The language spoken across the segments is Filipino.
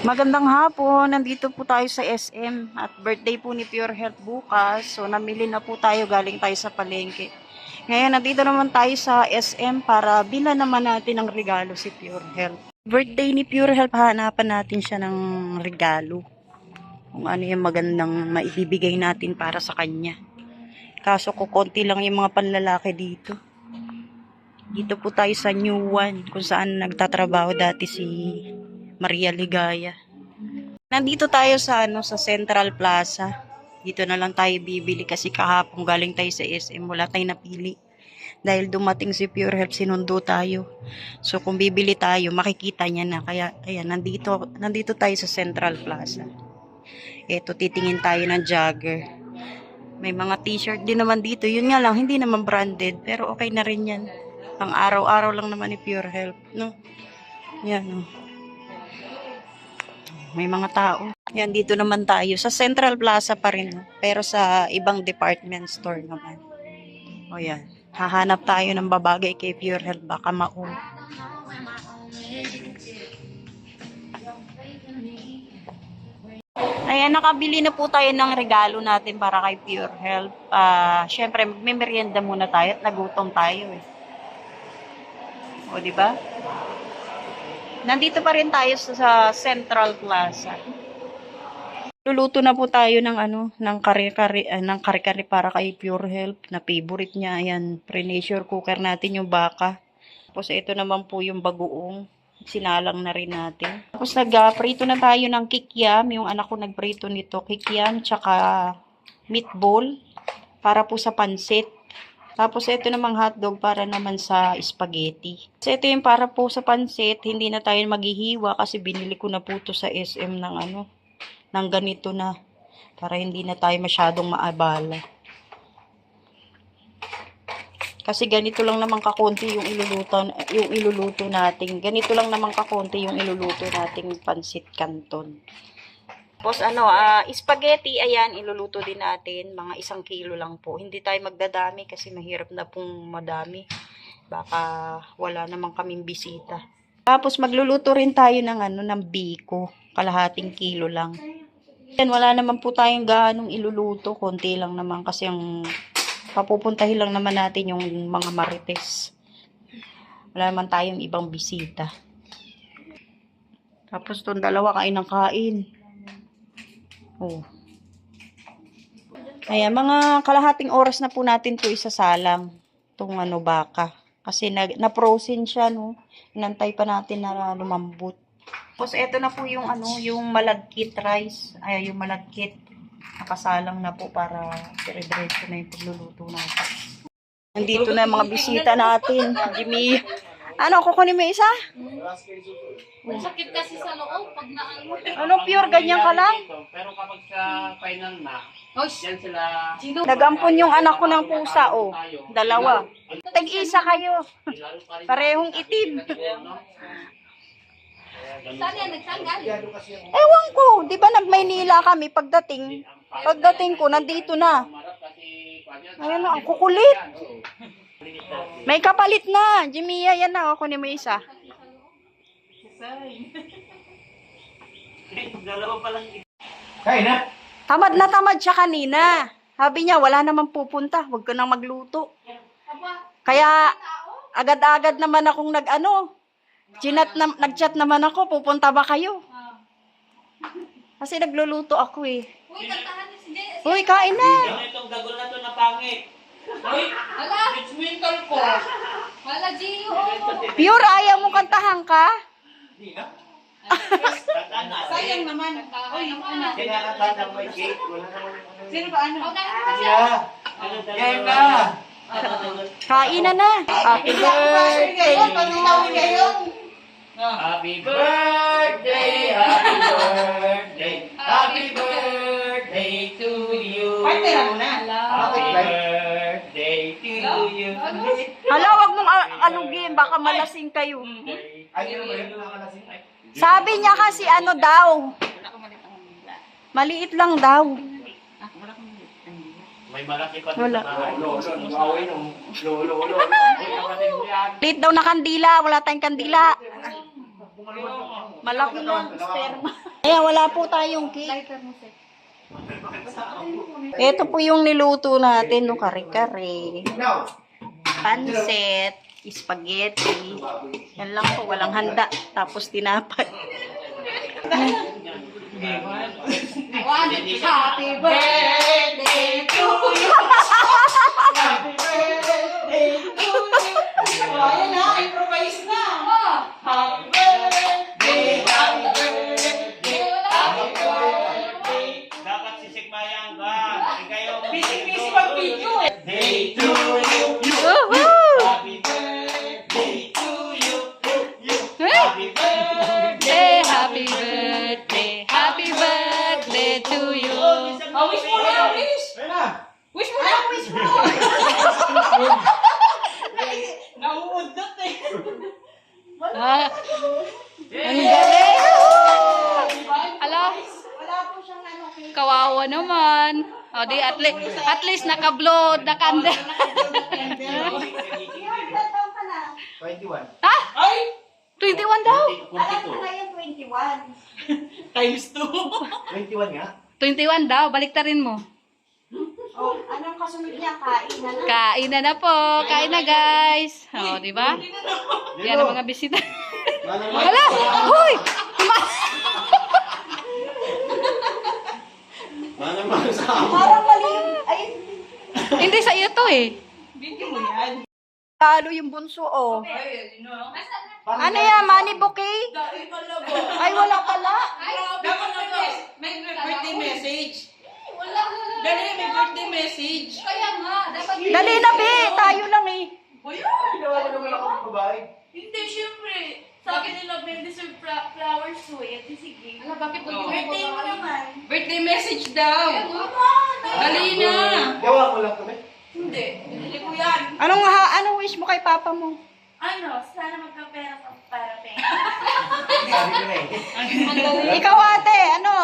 Magandang hapon. Nandito po tayo sa SM at birthday po ni Pure Health bukas. So namili na po tayo, galing tayo sa palengke. Ngayon nandito naman tayo sa SM para bilan naman natin ng regalo si Pure Health. Birthday ni Pure Health, hanapan natin siya ng regalo. Kung ano yung magandang maibibigay natin para sa kanya. Kaso ko konti lang yung mga panlalaki dito. Dito po tayo sa New One kung saan nagtatrabaho dati si Maria Ligaya. Nandito tayo sa sa Central Plaza. Dito na lang tayo bibili kasi kahapon galing tayo sa SM, wala tayong napili. Dahil dumating si Pure Health, sinundo tayo. So kung bibili tayo, makikita niya na. Kaya ayan, nandito tayo sa Central Plaza. Eto, titingin tayo ng jogger. May mga t-shirt din naman dito. Yun nga lang, hindi naman branded, pero okay na rin yan. Pang araw-araw lang naman ni Pure Health, no? Yan, no? May mga tao. Yan, dito naman tayo. Sa Central Plaza pa rin. Pero sa ibang department store naman. O yan. Hahanap tayo ng babagay kay Pure Health. Baka maun. Ayan, nakabili na po tayo ng regalo natin para kay Pure Health. Siyempre, magme-merienda muna tayo at nagutom tayo eh. O, diba? Nandito pa rin tayo sa Central Plaza. Luluto na po tayo ng ng kare-kare para kay Pure Health na favorite niya. Ayan, pressure cooker natin yung baka. Tapos ito naman po yung bagoong. Sinalang na rin natin. Tapos nagprito na tayo ng kikiam. Yung anak ko nagprito nito, kikiam tsaka meatball para po sa pansit. Tapos ito namang hotdog para naman sa spaghetti. So ito yung para po sa pansit, hindi na tayo maghihiwa kasi binili ko na po to sa SM ng ng ganito na para hindi na tayo masyadong maabala. Kasi ganito lang naman kakonti yung iluluto natin. Ganito lang naman kakonti yung iluluto nating pansit canton. Tapos spaghetti, ayan, iluluto din natin. Mga 1 kilo lang po. Hindi tayo magdadami kasi mahirap na pong madami. Baka wala naman kaming bisita. Tapos magluluto rin tayo ng biko. Kalahating kilo lang. Yan, wala naman po tayong ganong iluluto. Konti lang naman kasi yung papupuntahin lang naman natin yung mga marites. Wala naman tayong ibang bisita. Tapos itong dalawa kain ng kain. Oh. Ayan, mga kalahating oras na po natin ito isasalang. Itong baka. Kasi na-frozen siya, no? Inantay pa natin na lumambot. Tapos ito na po yung yung malagkit rice. Ay, yung malagkit. Nakasalang na po para dire-diretso na yung pagluluto natin. Nandito na yung mga bisita natin. Jimmy. Kukunin mo isa? Masakit kasi sa loob pag Pure, ganyan ka lang? Pero kapag sa final na, yan sila... Nagampon yung anak ko ng pusa, oh. 2. Tag-isa kayo. Parehong itim. Saan yan? Nagtanggal? Ewan ko, di ba nag-Maynila kami pagdating ko, nandito na. Ayun na, ang kukulit. May kapalit na. Jimmy, yan na. Ako ni mo isa. Kaya na! Tamad siya kanina. Sabi niya, wala naman pupunta. Huwag ka nang magluto. Kaya, agad-agad naman akong nag-chat naman ako, pupunta ba kayo? Kasi nagluluto ako eh. Uy, kantahan niyo si Jess. Uy, kain na. Itong dagol na to na pangit. Uy! Hala! Judgmental ko! Hala, Gio! Pure, ayaw mo kantahan ka? Sayang naman. Uy, Kinakatata mo yung gate. Wala naman. Sino ba Kaya na! Kain na. Happy birthday. Happy birthday! Happy birthday! Happy birthday to you! Happy birthday to you! Hala, wag mong alugin. Baka malasing kayo. Ayun ba yun? Sabi niya kasi daw. Maliit lang daw. May malaki pa Wala. Lolo. Lit daw na kandila. Wala tayong kandila. Malaki lang, sperma. Kaya wala po tayong cake. Ito po yung niluto natin, no, kare-kare. Pansit, spaghetti. Yan lang po, walang handa. Tapos tinapay. Happy birthday to you. Happy birthday to you. Ayan na, improvise na. Happy birthday, happy birthday, happy birthday. Dapat sisikmayang ka. Ikayo busy mag-video eh. Day to you. Woohoo! Happy birthday to you. Happy birthday. Happy birthday, happy birthday to you. Wish mo na, wish. Wish mo na, wish mo. Nauudot eh. Ah, ang galing. Ala, kawawa naman. O di at least naka-blow the candle. 21. Ha? 21 daw? Ngayon 21. Times 2. 21 nga? 21 daw, baliktarin mo. Oh, anong kasunod niya? Kain na lang. Kain na po. Kain na, guys. O, di ba? Yan ang mga bisita. Hala! Hoy! Parang mali. Ay, Hindi sa iyo to eh. talo yung bunso, oh. Ano yan? Money bouquet? Ay, wala pala. Dapat may birthday message. Dali, may birthday message. Kaya nga, dapat... Dali na, be. Tayo lang, eh. Hindi, syempre. Sa akin nila, may deserve flowers to eh. Sige. Ala, bakit Oh. birthday mo naman? Birthday message daw. Dali na. Gawa mo lang kami. Hindi. Binili ko yan. Anong wish mo kay papa mo? Ano, sana magkapera ka para pera. Sabi ko na eh. Ikaw, ate, ano?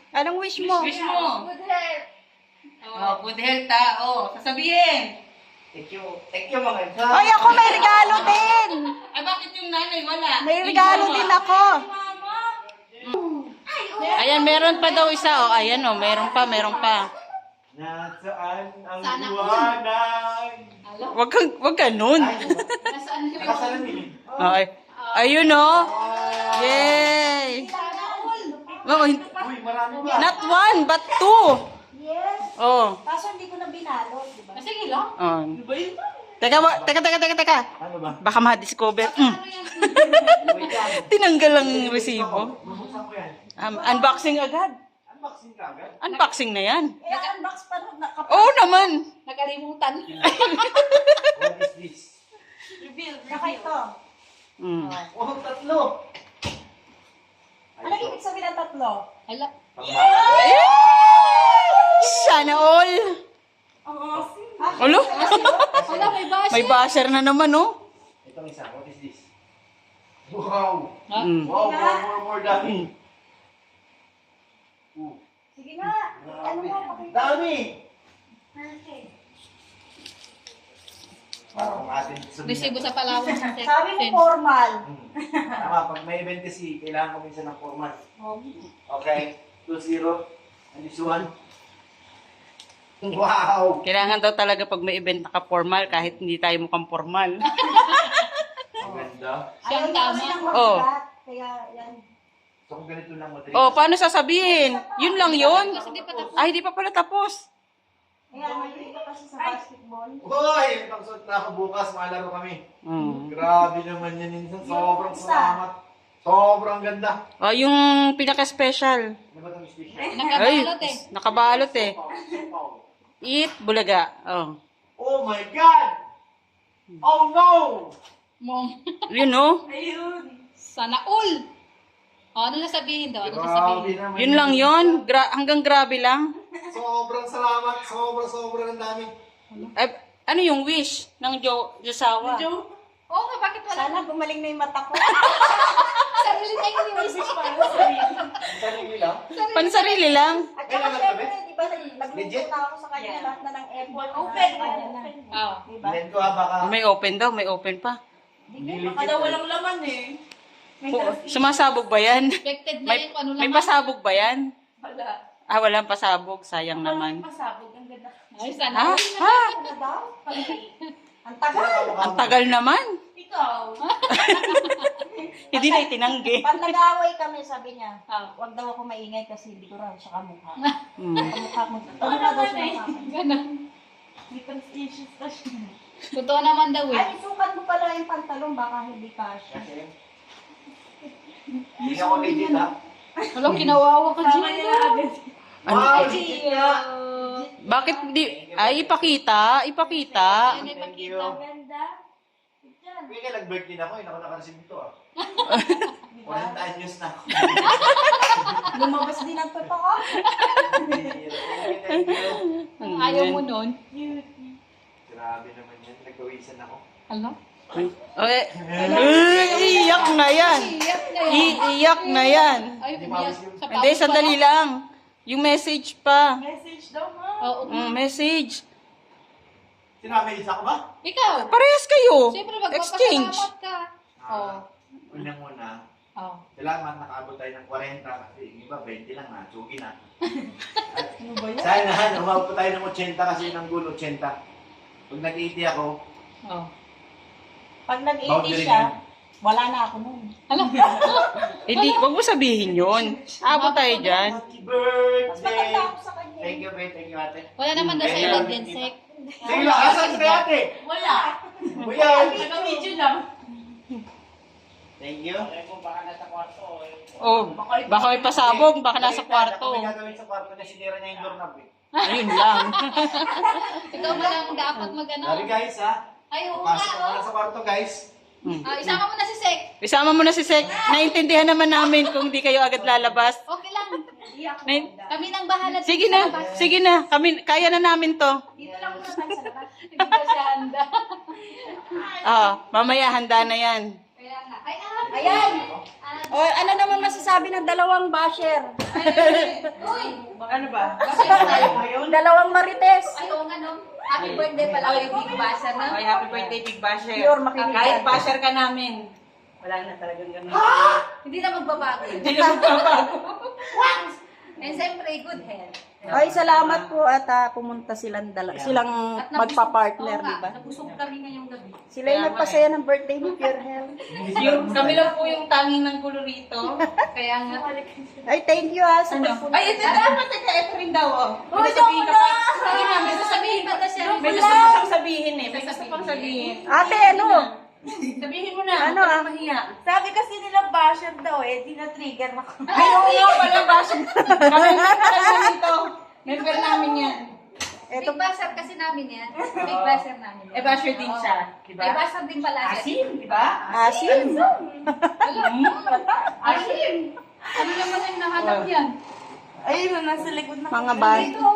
Anong wish mo? Wish mo. Oh, good health ah. Oh, sasabihin. Thank you mga isa. Ay, ako may regalo din. Ay, bakit yung nanay wala? May regalo din ako. Ayan, meron pa daw isa. Oh, ayan oh, meron pa. Nasaan ang liwanag? Wag ganun. Nakasalan nila. Ay, ayun oh. Yay! Oh, Uy, marami pa. not one, but two. Yes. Oh. Kaso hindi ko na binalo, di ba? Sige lang. Oh. Teka. Ano ba? Baka ma-discover. Wait lang. Tinanggal ang resibo. Bubuksan ko yan. Unboxing agad. Unboxing ka agad? Unboxing na yan. Unbox pa rin. Oo naman. Nakalimutan. What is this? Naka ito. Mm. Oh, tatlo. Ano ibig sabihin ng tatlo? Hala. Sana all. Ulo? Wala, may bash. May basher na naman, oh. Itong isa, what is this? Wow! Mm. Wow, more dami. Sige nga. Ano mo? Pakita. Dami! Perfect. Parang atin sabihin. Resibo sa Palawan. Sabi mo formal. Tama, pag may event kasi, kailangan ko minsan ng formal. Okay? 2-0. And this one. Wow! Kailangan daw talaga pag may event naka-formal kahit hindi tayo mukhang formal. Ang ganda. Siyang Ayaw tama. niya kasi ng Oh. mabigat. Kaya yan. So kung ganito lang madali. Oh, paano sasabihin? Yun lang yun. Kasi di pa tapos. Ay, di pa pala tapos. Kaya mahilig ka kasi sa basketball. Hoy! Pagsuot na ako bukas, malaro kami. Mm. Grabe naman yan minsan. Sobrang salamat. Sobrang ganda. Oh, yung pinaka-special. Ano ba itong special? Ay, Nakabalot eh. nakabalot eh. Eat, bulaga. Oh. Oh my God! Oh no! Mom. Yun, oh. Sana all. O, ano sasabihin daw? Ano Grabe sasabihin? naman. Yun lang yun. Hanggang grabe lang. Sobrang salamat. Sobrang ang dami. Ay, ano yung wish ng Josawa? Oo nga, bakit wala? Sana gumaling na yung mata ko. Sarili na yung music pa. Sarili lang. Pansarili lang. At saka Kailangan syempre, tabi? di ba, nagluto Legit? na ako sa kanya lahat na ng effort. Open. Kanya na. Oo. Di ba? Blend ko ha, baka. May open daw, may open pa. Baka daw walang laman eh. Sumasabog ba yan? Expected na May, yung ano may lang. pasabog ba yan? Wala. Ah, walang pasabog. Sayang naman. Pasabog. Ang ganda. Ay, sana. Ha? Ha? Ano daw? Ang tagal. Ang tagal naman. Ikaw. Hindi na itinanggi. Pag nag-aaway kami, sabi niya, Ah. huwag daw ako maingay kasi hindi ko raw siya kamukha. Hmm. Kamukha mo. Ano na daw siya sa akin? Ganun. May conspicuous na siya. Totoo naman daw eh. Ay, isukat mo pala yung pantalon, baka hindi kasha. Kasi, hindi ako legit ha. Alam, kinawawa ka, Sama niya Gina. agad. Wow, legit nga. Bakit di... Ay, ipakita. Ipakita. Ay, may Thank you. pakita. Ang ganda. Diyan. Kaya nag-birthday na ako, hindi ako nakareceive ito ah. 40 anyos na ako. Lumabas din ang totoo. Thank you. Ayaw mo nun. Grabe naman yan, nagpawisan ako. Alam? Okay. Iiyak na yan. Iyak na yan. Iiyak na yan. Ay, umiyak. Sa Hindi, pawis sandali pala. lang. Yung message pa. Message daw ma. Oo. Message. Sinabi isa ko ba? Ikaw. Parehas kayo. Siyempre, Exchange. magpapasalamat ka. Oo. Unang-una, Oo. salamat nakaabot tayo ng 40 kasi yung iba 20 lang na, tsugi na. Sana, umabot tayo ng 80 kasi ng gulo 80. Pag nag-80 ako, Oo. Pag nag-80 boundary siya, na. wala na ako nun. Alam? Hindi, wag mo sabihin yun. Abot tayo dyan. Happy Mas birthday! maganda ako sa kanya. Thank you, babe. Thank you, ate. Wala naman daw sa Ayun. edad yan, Sek. Sige lang, asan si ate? Wala. Kuya! Naka-video lang. Thank you. Oh, baka may pasabog, baka nasa kwarto. May gagawin sa kwarto niya, sinira niya yung doorknob eh. Ayun lang. Ikaw mo lang dapat mag-ano. Sorry guys ha. Ay, oo Pasok nga, mo na sa kwarto guys. Isama mo na si Sek. Isama mo na si Sek. Naintindihan naman namin kung di kayo agad lalabas. Okay lang. Nain- Kami nang bahala. Sige na, sige na. Kami, kaya na namin to. Dito lang muna tayo sa labas. Hindi pa siya handa. Mamaya handa na yan. Kaya nga. Ay, Ayan! O, ano naman masasabi ng dalawang basher? Uy! Ano ba? Dalawang marites. Ay, oo nga, no? Happy birthday pala kay Big Basa, no? Ay, happy birthday, Big Basher. Pure makinig. Kahit basher ka namin. Wala na talagang ganun. Hindi na magbabago. Hindi na magbabago. And siyempre, good health. Ay, salamat po at pumunta silang silang At magpa-partner, oo nga, di ba? Nabusog kami ngayong gabi. Sila yung nagpasaya ng birthday ni Pure Health. Kami lang po yung tanging ng kulo rito. Kaya nga. Ay, thank you ha sa pagpunta. Ay, ito dapat ito rin daw. Oh. Uy, May sasabihin ka pa. Sige na, may sasabihin pa na siya. May gusto ko siyang sabihin eh. May gusto pang sabihin. Ate, ano? Sabihin mo na. Ano, Huwag ka ah? mahiya. Sabi kasi nila basher daw eh. Di na-trigger ako. Ay, oo nga pala, basher. Kami namin to. Member namin yan. Eto, Big Basa kasi namin yan. Big Basa namin. Eh, basher din siya. Diba? Big Basa din pala siya. Asim, diba? asin. Asim. Ano naman yung nahanap yan? Ayun, nasa likod na. Mga bag. Ito.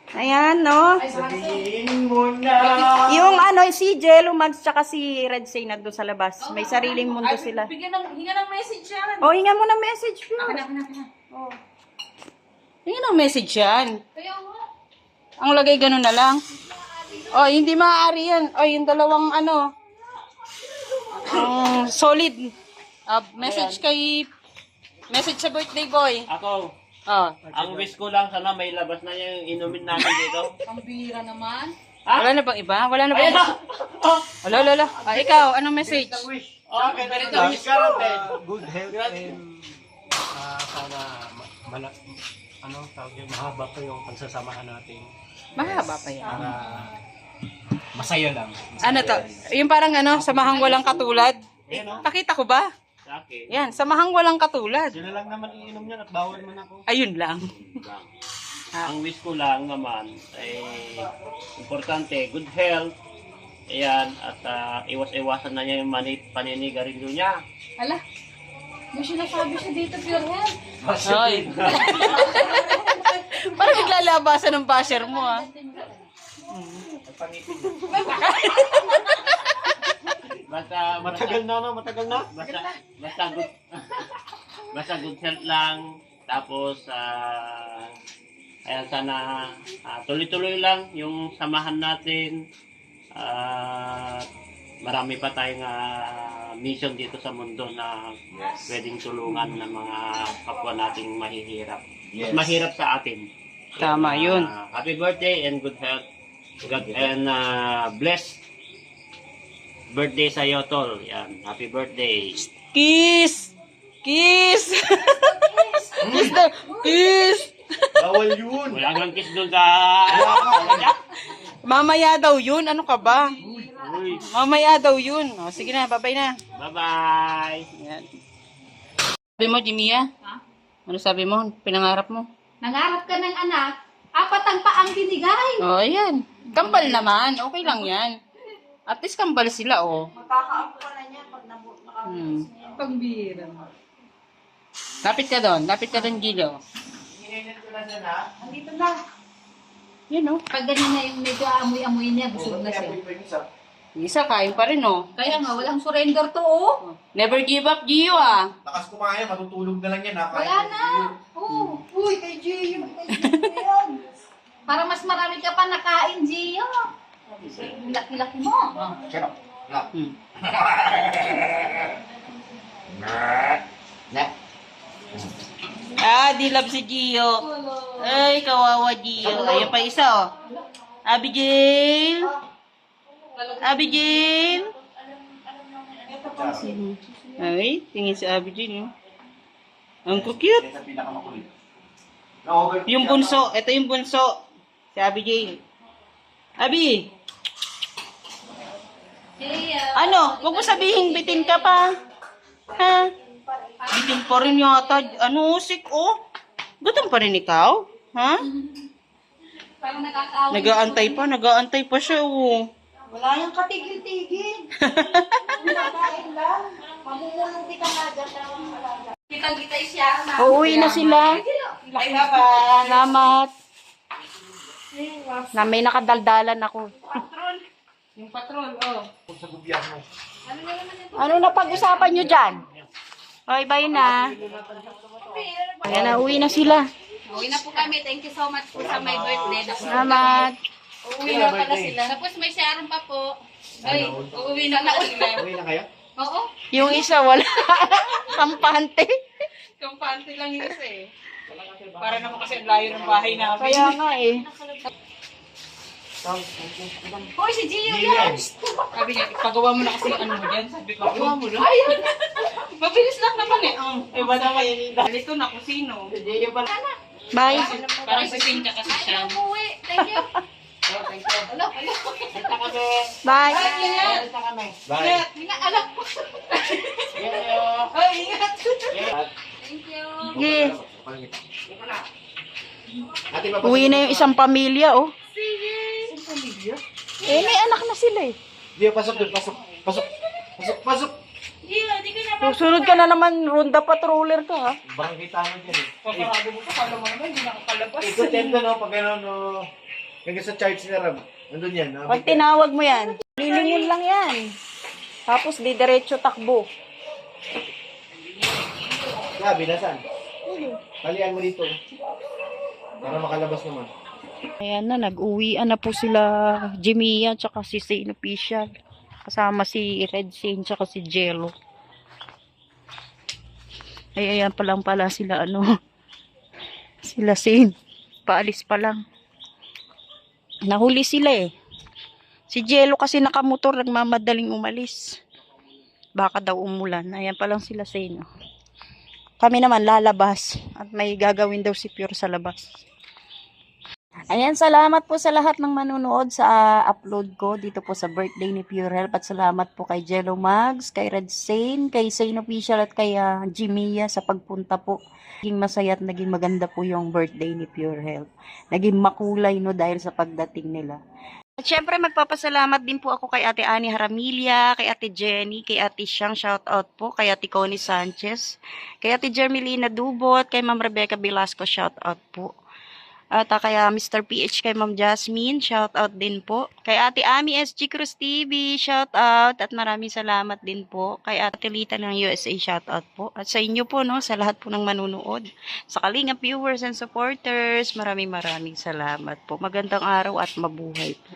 Ayan, no? Ay, Basa. Sabihin mo na. Yung ano, si Jello Mags tsaka si Red Say na doon sa labas. May sariling mundo sila. Bigyan ng, hinga ng message yan. O, hinga mo ng message, Pure. Oh. Hinga ng message yan. Kaya nga. Ang lagay ganun na lang. Oh, hindi maaari yan. Oh, yung dalawang ano. Solid. Message message sa birthday boy. Ako, Oh. ang wish ko lang sana may labas na yung inumin namin dito. Ang bihira naman. Wala na bang iba? Wala na bang iba? Wala, wala. Ikaw, anong message? Oh, ganito lang. Good health and sana tawag yun, mahaba pa yung pagsasamahan natin Mahaba pa yan. para masaya lang. Ano to? Yung parang ano, samahang walang katulad. Pakita ko ba? Sa akin. Yan, samahang walang katulad. Sila lang naman iinom yan at bawal man ako. Ayun lang. Lang. Ang wish ko lang naman ay importante, good health. Ayan, at iwas-iwasan na niya yung paninigarilyo niya. Ala. May sinasabi siya dito, Pure Health. Ay. Parang naglalabasan ng basher mo ah. Basta Matagal na, no? Matagal na? basta good basta good health lang. Tapos ayan, sana tuloy-tuloy lang yung samahan natin. marami pa tayong mission dito sa mundo na pwedeng tulungan ng mga kapwa nating mahihirap. Yes. Mahirap sa atin. Tama yun. Happy birthday and good health. God and blessed birthday sa iyo, tol. Yan. Happy birthday. Kiss! Kiss! Kiss daw! Kiss! Bawal yun. Wala nang kiss doon sa... Mamaya daw yun. Ano ka ba? Uy. Mamaya daw yun. O, sige na, babay na. Bye-bye. Yan. Sabi mo, Jimia? Ha? Ano sabi mo? Pinangarap mo? Nangarap ka ng anak, 4 ang paang binigay. O, ayan. Kambal naman. Okay lang yan. At least kambal sila, o. Magkakaampo ka na niya pag Pambira. Lapit ka doon. Lapit ka doon, Gilo. Hininin ko na dyan, ha? Andito na. Yan, o. Pag ganyan na yung medyo amoy-amoy niya, busog na siya. Isa, kain pa rin, o. Kaya nga, walang surrender to, oh. Never give up, Gio, ah. Lakas kumain, matutulog na lang yan, ha? Wala na. Oh. Uy, kay Gio. Kay Gio yan. Para mas marami ka pa nakain, Gio. Laki-laki mo. Sino? No. Ah, di love si Gio. Ay, kawawa Gio. Ayan pa isa, oh. Abigail. Abigail. Ay, tingin si Abigail, oh. Ang cute. Yan sa pinakamakulit. No, Yung bunso. Ito yung bunso. Si Abigail. Abi, Gio. ano? Huwag mo sabihin bitin ka pa. Ha? Bitin pa rin yata. Ano, sick, oh. Gutom pa rin ikaw? Ha? Parang nakakaawa. Nag-aantay pa siya, oh. Wala yung katigil-tigil. Kumakain lang. Mamumulong di ka na dyan. Kitang-kita siya. Uuwi na sila. Ay, baba. Salamat. Na may nakadaldalan ako. Yung patrol, oh. sa gobyerno. Ano na pag-usapan nyo dyan? Bye-bye na. Ayan na, uwi na sila. Uwi na po kami. Thank you so much po sa my birthday. Salamat. Uuwi na pala sila. Tapos may sharon pa po. Ay, uuwi na pala sila. Okay na kayo? Oo. Yung isa wala. Kampante. Kampante lang yung isa, eh. Para naman kasi ang layo ng bahay namin. Kaya nga eh. Hoy, si Gio yan. Sabi niya, ipagawa mo na kasi yung ano mo dyan. Sabi ko, gawa mo na. Ayun. Mabilis lang naman, eh. Iba naman yun. Dahil ito na kusino. Bye. Parang sising ka kasi siya. Umuwi. Thank you. Ala. Bye. Bye. Hinga, alam ko. Ay, ingat. Thank you. Sige. Ate, Uwi na yung isang pamilya, oh. Eh, may anak na sila eh. Gio, pasok doon, pasok. Pasok. Pasok, pasok. Gio, di ko na Susunod ka na naman, ronda patroller ka, ha? Barangay tama dyan eh. Pagkarado mo pa, kala mo naman, hindi nakakalabas. Ikot yan doon, no? Pag gano'n, no? Hanggang sa charge ni Rab. Nandun yan. no? Pag tinawag mo yan, lilingon lang yan. Tapos di diretso takbo. Sabi, nasaan? Talian mo dito. Para makalabas naman. Ayan na, nag-uwian na po sila Jimia tsaka si Saint Official. Kasama si Red Saint tsaka si Jello. Ay, ayan pa lang pala sila ano. Sila Saint. Paalis pa lang. Nahuli sila eh. Si Jello kasi nakamotor, nagmamadaling umalis. Baka daw umulan. Ayan pa lang sila Saint. Kami naman lalabas. At may gagawin daw si Pure sa labas. Ayan, salamat po sa lahat ng manunood sa upload ko dito po sa birthday ni Pure Health. At salamat po kay Jello Mags, kay Red Saint, kay Saint Official at kay Jimia sa pagpunta po. Naging masaya at naging maganda po yung birthday ni Pure Health. Naging makulay no dahil sa pagdating nila. At syempre magpapasalamat din po ako kay Ate Ani Haramilia, kay Ate Jenny, kay Ate Siang, shout out po, kay Ate Connie Sanchez, kay Ate Jermelina Dubot, kay Ma'am Rebecca Velasco, shout out po. At kaya Mr. PH kay Ma'am Jasmine, shout out din po. Kay Ate Ami SG Cruz TV, shout out. At maraming salamat din po. Kay Ate Lita ng USA, shout out po. At sa inyo po, no, sa lahat po ng manunood. Sa Kalinga viewers and supporters, maraming salamat po. Magandang araw at mabuhay po.